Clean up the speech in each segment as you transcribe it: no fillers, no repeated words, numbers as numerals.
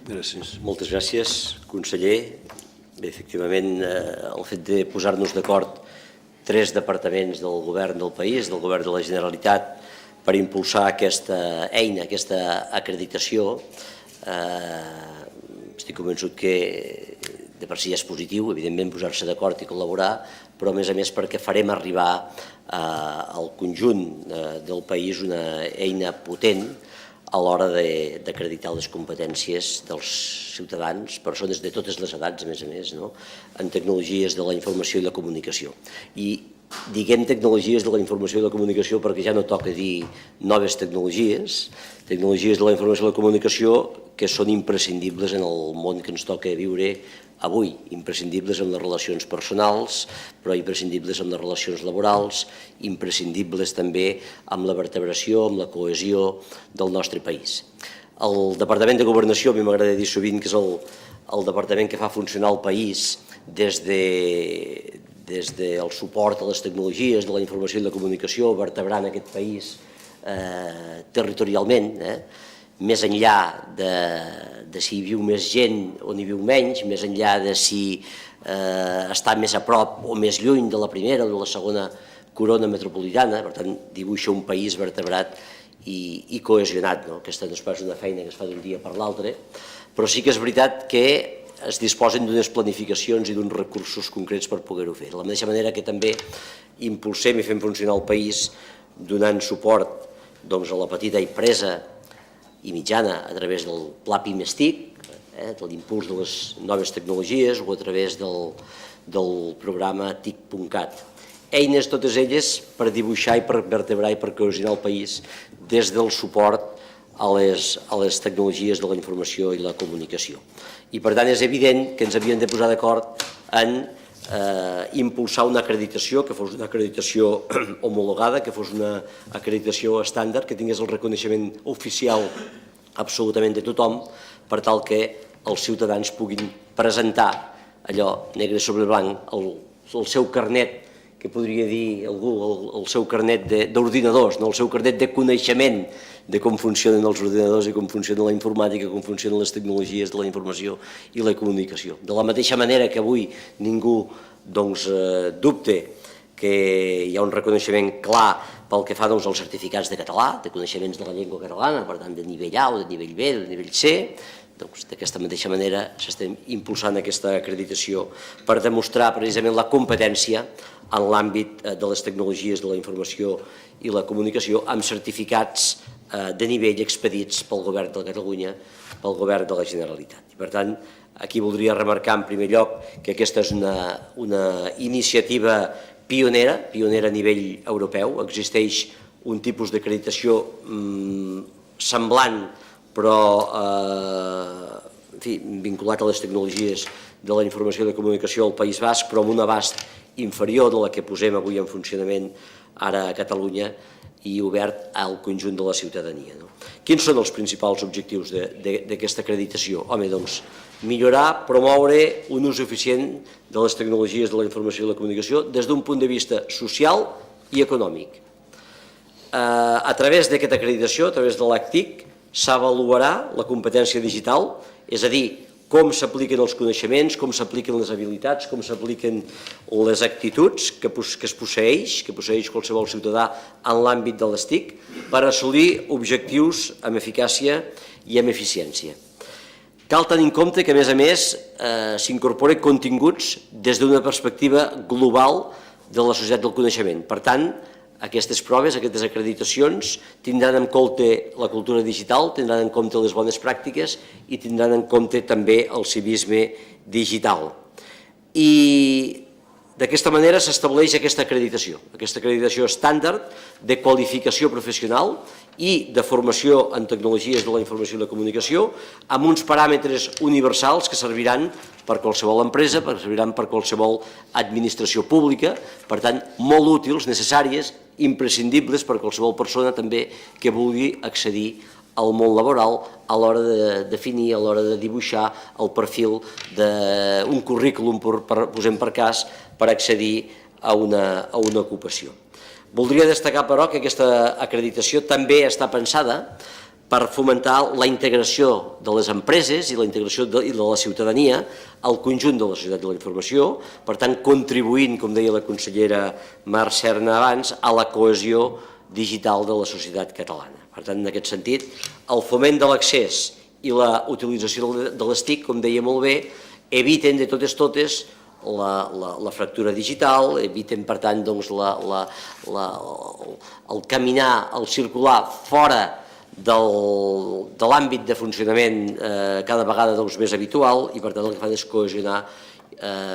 Gràcies. Moltes gràcies, conseller. Bé, efectivament, el fet de posar-nos d'acord 3 departaments del govern del país, del govern de la Generalitat, per impulsar aquesta eina, aquesta acreditació, estic convençut que de per si és positiu, evidentment, posar-se d'acord i col·laborar, però a més perquè farem arribar al conjunt del país una eina potent a l'hora d'acreditar les competències dels ciutadans, persones de totes les edats, a més, en tecnologies de la informació i la comunicació. I diguem tecnologies de la informació i la comunicació perquè ja no toca dir noves tecnologies de la informació i la comunicació que són imprescindibles en el món que ens toca viure avui, imprescindibles en les relacions personals, però imprescindibles en les relacions laborals, imprescindibles també amb la vertebració, amb la cohesió del nostre país. El Departament de Governació, a mi m'agrada dir sovint que és el departament que fa funcionar el país des del suport a les tecnologies de la informació i la comunicació, vertebrant aquest país territorialment, més enllà de si hi viu més gent o n'hi viu menys, més enllà de si està més a prop o més lluny de la primera o de la segona corona metropolitana, per tant, dibuixa un país vertebrat i cohesionat. Aquesta no és pas una feina que es fa d'un dia per l'altre, però sí que és veritat que es disposen d'unes planificacions i d'uns recursos concrets per poder-ho fer. De la mateixa manera que també impulsem i fem funcionar el país donant suport a la petita empresa i mitjana a través del Pla PIMES-TIC, de l'impuls de les noves tecnologies o a través del programa TIC.cat. Eines totes elles per dibuixar i per vertebrar i per cohesionar el país des del suport a les tecnologies de la informació i la comunicació. I per tant és evident que ens havíem de posar d'acord en impulsar una acreditació, que fos una acreditació homologada, que fos una acreditació estàndard, que tingués el reconeixement oficial absolutament de tothom, per tal que els ciutadans puguin presentar allò negre sobre blanc, el seu carnet, que podria dir algú, el seu carnet d'ordinadors, el seu carnet de coneixement de com funcionen els ordinadors i com funciona la informàtica, com funcionen les tecnologies de la informació i la comunicació. De la mateixa manera que avui ningú dubte que hi ha un reconeixement clar pel que fa als certificats de català, de coneixements de la llengua catalana, per tant de nivell A o de nivell B o de nivell C, d'aquesta mateixa manera s'estem impulsant aquesta acreditació per demostrar precisament la competència en l'àmbit de les tecnologies de la informació i la comunicació amb certificats de nivell expedits pel Govern de Catalunya, pel Govern de la Generalitat. I per tant, aquí voldria remarcar en primer lloc que aquesta és una iniciativa pionera a nivell europeu. Existeix un tipus d'acreditació semblant però vinculat a les tecnologies de la informació i la comunicació al País Basc, però amb un abast inferior de la que posem avui en funcionament ara a Catalunya i obert al conjunt de la ciutadania. Quins són els principals objectius d'aquesta acreditació? Home, doncs, millorar, promoure un ús eficient de les tecnologies de la informació i la comunicació des d'un punt de vista social i econòmic. A través d'aquesta acreditació, a través de l'ACTIC, s'avaluarà la competència digital, és a dir, com s'apliquen els coneixements, com s'apliquen les habilitats, com s'apliquen les actituds que es posseeix qualsevol ciutadà en l'àmbit de les TIC per assolir objectius amb eficàcia i amb eficiència. Cal tenir en compte que, a més, s'incorporen continguts des d'una perspectiva global de la societat del coneixement. Per tant, aquestes proves, aquestes acreditacions, tindran en compte la cultura digital, tindran en compte les bones pràctiques i tindran en compte també el civisme digital. I d'aquesta manera s'estableix aquesta acreditació estàndard de qualificació professional i de formació en tecnologies de la informació i la comunicació amb uns paràmetres universals que serviran per qualsevol empresa, serviran per qualsevol administració pública, per tant, molt útils, necessàries, imprescindibles per qualsevol persona també que vulgui accedir al món laboral a l'hora de definir, a l'hora de dibuixar el perfil d'un currículum, posem per cas, per accedir a una ocupació. Voldria destacar, però, que aquesta acreditació també està pensada per fomentar la integració de les empreses i la integració de la ciutadania al conjunt de la societat de la informació, per tant, contribuint, com deia la consellera Mar Serna abans, a la cohesió digital de la societat catalana. Per tant, en aquest sentit, el foment de l'accés i la utilització de les TIC, com deia molt bé, eviten de totes la fractura digital, eviten, per tant, el caminar, el circular fora de l'àmbit de funcionament cada vegada més habitual i, per tant, el que fan és cohesionar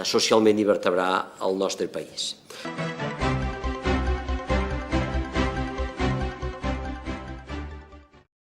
socialment i vertebrar el nostre país.